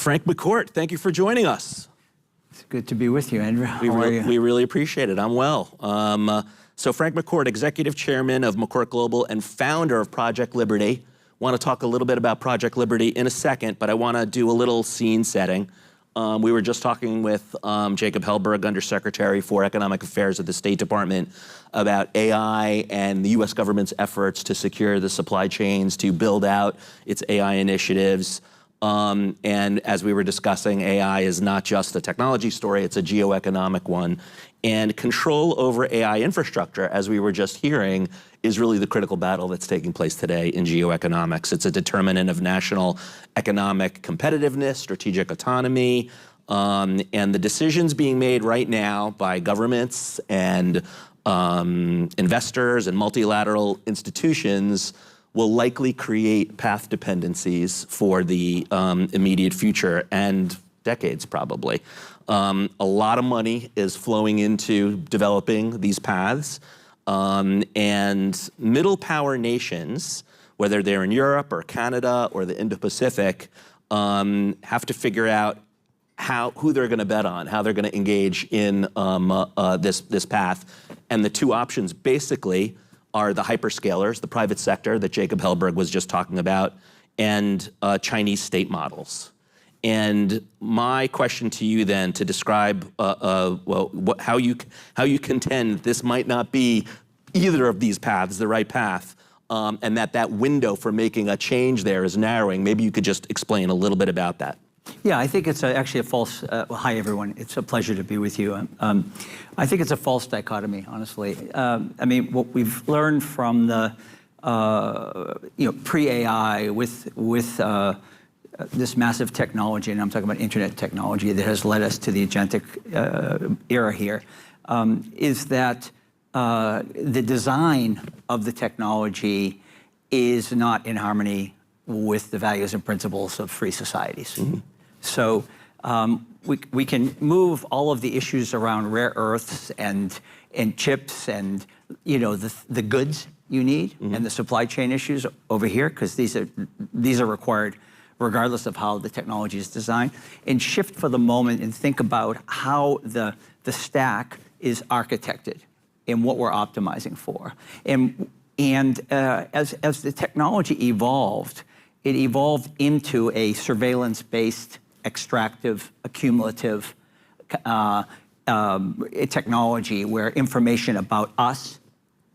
Frank McCourt, thank you for joining us. It's good to be with you, Andrew. How are you? We really appreciate it. I'm well. So Frank McCourt, Executive Chairman of McCourt Global and founder of Project Liberty. Want to talk a little bit about Project Liberty in a second, but I want to do a little scene setting. We were just talking with Jacob Hellberg, Undersecretary for Economic Affairs at the State Department, about AI and the U.S. government's efforts to secure the supply chains, to build out its AI initiatives. And as we were discussing, AI is not just a technology story, it's a geoeconomic one. And control over AI infrastructure, as we were just hearing, is really the critical battle that's taking place today in geoeconomics. It's a determinant of national economic competitiveness, strategic autonomy, and the decisions being made right now by governments and investors and multilateral institutions will likely create path dependencies for the immediate future and decades probably. A lot of money is flowing into developing these paths, and middle power nations, whether they're in Europe or Canada or the Indo-Pacific, have to figure out who they're going to bet on, how they're going to engage in this path. And the two options basically are the hyperscalers, the private sector that Jacob Hellberg was just talking about, and Chinese state models. And my question to you then, to describe how you contend this might not be either of these paths, the right path, and that window for making a change there is narrowing. Maybe you could just explain a little bit about that. Yeah, I think it's actually a false, hi everyone, it's a pleasure to be with you. I think it's a false dichotomy, honestly. I mean, what we've learned from the pre-AI with this massive technology, and I'm talking about internet technology that has led us to the agentic era here, is that the design of the technology is not in harmony with the values and principles of free societies. Mm-hmm. So we can move all of the issues around rare earths and chips and the goods you need, mm-hmm. and the supply chain issues over here, because these are required regardless of how the technology is designed, and shift for the moment and think about how the stack is architected and what we're optimizing for. And as the technology evolved, it evolved into a surveillance-based, extractive, accumulative technology where information about us,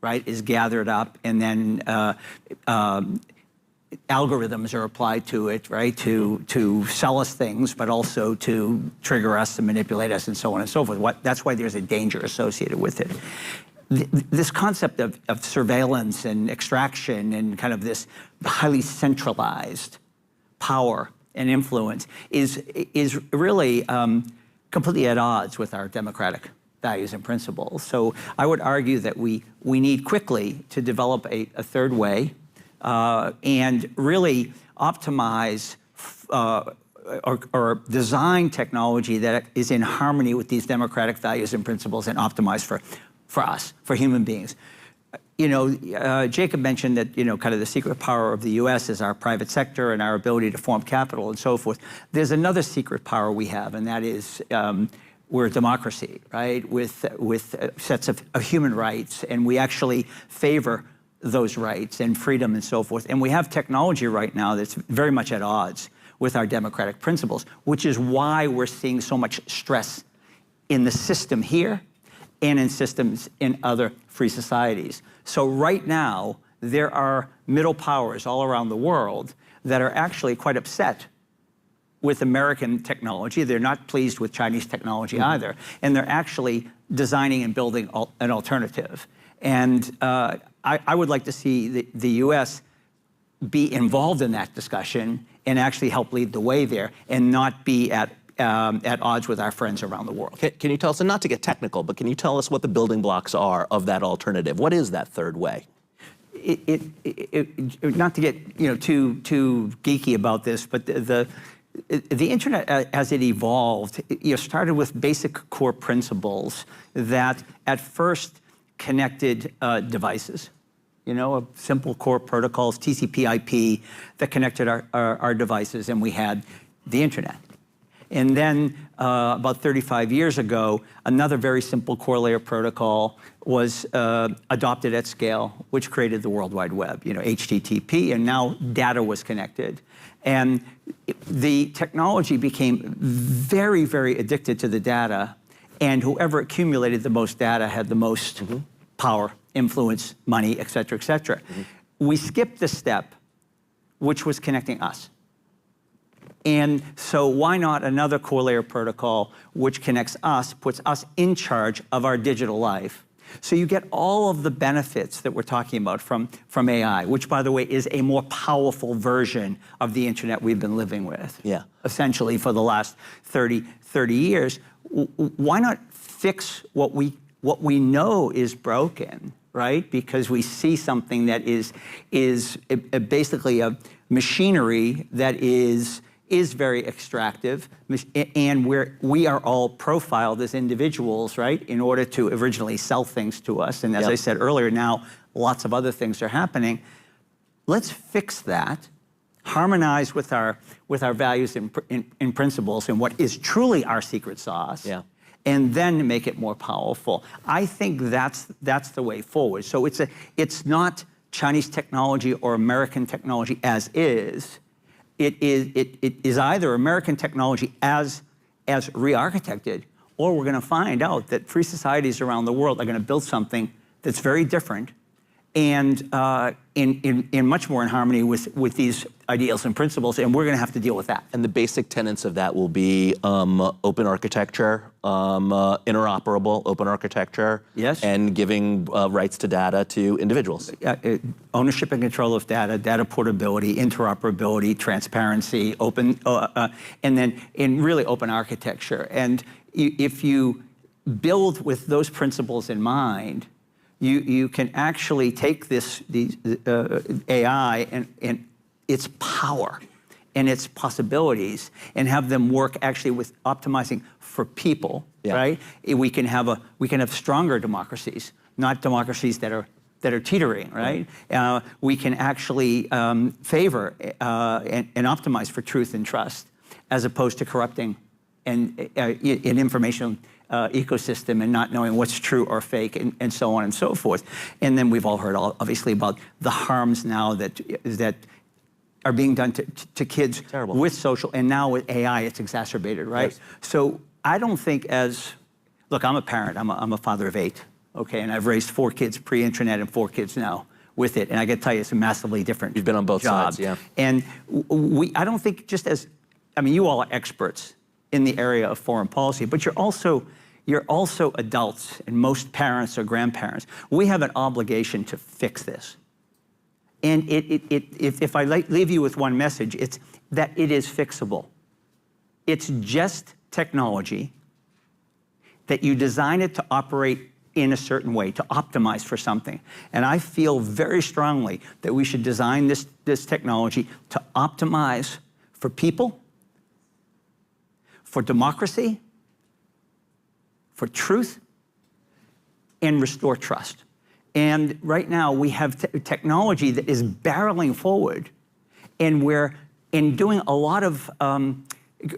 right, is gathered up, and then algorithms are applied to it, right, to sell us things, but also to trigger us and manipulate us and so on and so forth. That's why there's a danger associated with it. This concept of surveillance and extraction and kind of this highly centralized power and influence is really completely at odds with our democratic values and principles. So I would argue that we need quickly to develop a third way and really optimize or design technology that is in harmony with these democratic values and principles and optimized for us, for human beings. Jacob mentioned that, kind of the secret power of the U.S. is our private sector and our ability to form capital and so forth. There's another secret power we have, and that is we're a democracy, right, with sets of human rights, and we actually favor those rights and freedom and so forth. And we have technology right now that's very much at odds with our democratic principles, which is why we're seeing so much stress in the system here and in systems in other free societies. So right now, there are middle powers all around the world that are actually quite upset with American technology. They're not pleased with Chinese technology, mm-hmm. either. And they're actually designing and building an alternative. And I would like to see the U.S. be involved in that discussion and actually help lead the way there and not be at odds with our friends around the world. Can you tell us, and not to get technical, but can you tell us what the building blocks are of that alternative? What is that third way? Not to get too geeky about this, but the internet as it evolved, started with basic core principles that at first connected devices. Simple core protocols, TCP/IP, that connected our devices, and we had the internet. And then about 35 years ago, another very simple core layer protocol was adopted at scale, which created the World Wide Web, HTTP, and now data was connected. And the technology became very, very addicted to the data, and whoever accumulated the most data had the most power, influence, money, et cetera, et cetera. We skipped the step, which was connecting us. And so why not another core layer protocol which connects us, puts us in charge of our digital life? So you get all of the benefits that we're talking about from AI, which, by the way, is a more powerful version of the internet we've been living with, essentially for the last 30 years. Why not fix what we know is broken, right? Because we see something that is basically a machinery that is very extractive, and we are all profiled as individuals, right, in order to originally sell things to us. And as I said earlier, now lots of other things are happening. Let's fix that, harmonize with our values and principles and what is truly our secret sauce, and then make it more powerful. I think that's the way forward. So it's not Chinese technology or American technology as is. It is either American technology as re-architected, or we're going to find out that free societies around the world are going to build something that's very different and in much more in harmony with these ideals and principles, and we're going to have to deal with that. And the basic tenets of that will be open architecture, interoperable open architecture, and giving rights to data to individuals. Ownership and control of data, data portability, interoperability, transparency, open, and then in really open architecture. And if you build with those principles in mind, you can actually take these AI and its power and its possibilities and have them work actually with optimizing for people, right? We can have stronger democracies, not democracies that are teetering, right? We can actually favor and optimize for truth and trust, as opposed to corrupting an information ecosystem and not knowing what's true or fake, and so on and so forth. And then we've all heard, obviously, about the harms now that are being done to kids with social, and now with AI, it's exacerbated, right? So I don't think look, I'm a parent, I'm a father of 8, okay, and I've raised 4 kids pre-internet and 4 kids now with it, and I got to tell you, it's a massively different You've been on both sides, And I don't think you all are experts in the area of foreign policy, but you're also adults, and most parents or grandparents. We have an obligation to fix this. And if I leave you with one message, it's that it is fixable. It's just technology that you design it to operate in a certain way, to optimize for something. And I feel very strongly that we should design this technology to optimize for people, for democracy, for truth, and restore trust. And right now we have technology that is barreling forward, and we're doing a lot of,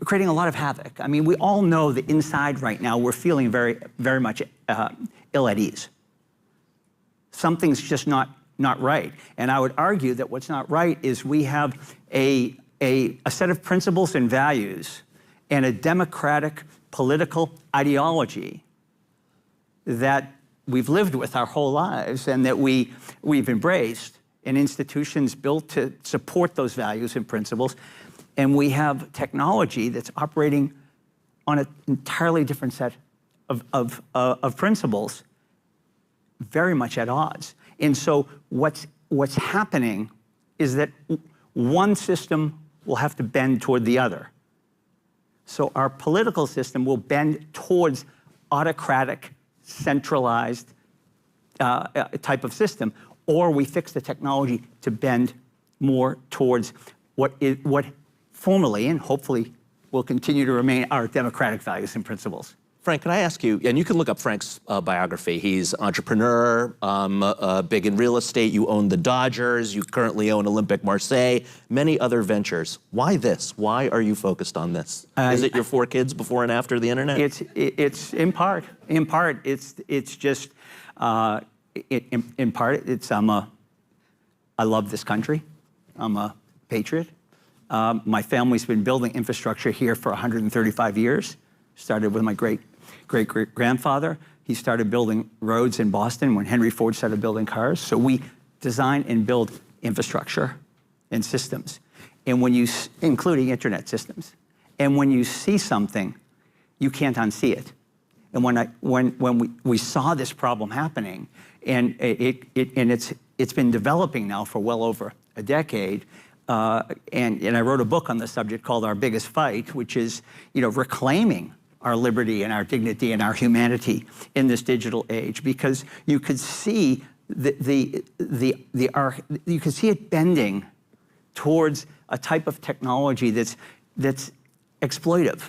creating a lot of havoc. I mean, we all know that inside right now we're feeling very, very much ill at ease. Something's just not right. And I would argue that what's not right is we have a set of principles and values and a democratic political ideology that we've lived with our whole lives and that we've embraced, and institutions built to support those values and principles. And we have technology that's operating on an entirely different set of principles, very much at odds. And so what's happening is that one system will have to bend toward the other. So our political system will bend towards autocratic, centralized type of system, or we fix the technology to bend more towards what formerly and hopefully will continue to remain our democratic values and principles. Frank, can I ask you, and you can look up Frank's biography. He's entrepreneur, big in real estate. You own the Dodgers. You currently own Olympique Marseille, many other ventures. Why this? Why are you focused on this? Is it your 4 kids before and after the internet? It's in part. In part, it's just, in part, it's I love this country. I'm a patriot. My family's been building infrastructure here for 135 years. Started with my great-great-grandfather. He started building roads in Boston when Henry Ford started building cars. So we design and build infrastructure and systems, and including internet systems. And when you see something, you can't unsee it. And when we saw this problem happening, and it's been developing now for well over a decade, and I wrote a book on the subject called Our Biggest Fight, which is, reclaiming our liberty and our dignity and our humanity in this digital age, because you could see you could see it bending towards a type of technology that's exploitive.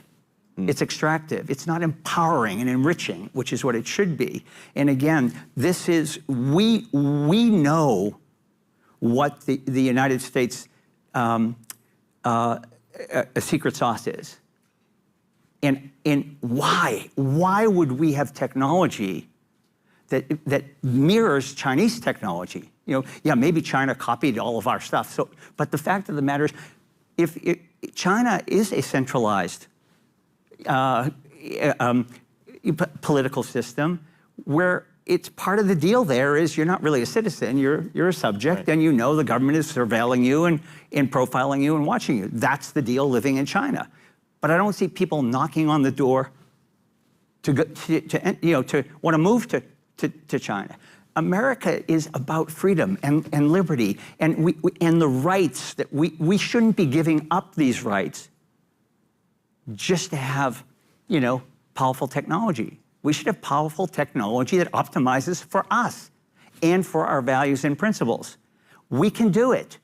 It's extractive. It's not empowering and enriching, which is what it should be. And again, this is, we know what the United States a secret sauce is. And why? Why would we have technology that mirrors Chinese technology? Yeah, maybe China copied all of our stuff. But the fact of the matter is, if China is a centralized political system where it's part of the deal there is you're not really a citizen, you're a subject, right. And the government is surveilling you and profiling you and watching you. That's the deal living in China. But I don't see people knocking on the door to want to move to China. America is about freedom and liberty and the rights that we shouldn't be giving up these rights just to have, powerful technology. We should have powerful technology that optimizes for us and for our values and principles. We can do it.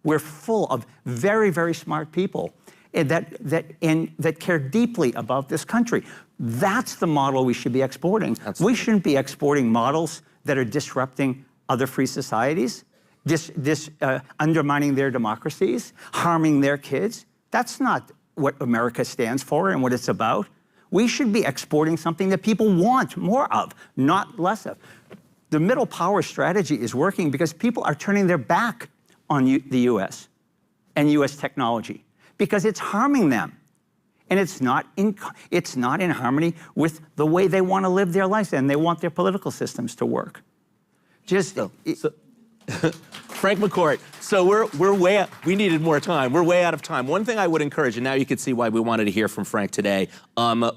We're full of very, very smart people that care deeply about this country. That's the model we should be exporting. Absolutely. We shouldn't be exporting models that are disrupting other free societies, undermining their democracies, harming their kids. That's not what America stands for and what it's about. We should be exporting something that people want more of, not less of. The middle power strategy is working because people are turning their back on the U.S. and U.S. technology because it's harming them. And it's not in harmony with the way they want to live their lives and they want their political systems to work. Frank McCourt, so we needed more time. We're way out of time. One thing I would encourage, and now you can see why we wanted to hear from Frank today.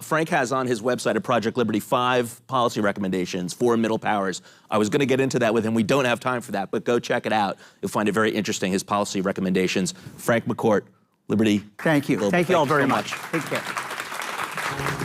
Frank has on his website at Project Liberty 5 policy recommendations for middle powers. I was going to get into that with him. We don't have time for that, but go check it out. You'll find it very interesting, his policy recommendations. Frank McCourt, Liberty. Thank you. Thank you all very much. Take care.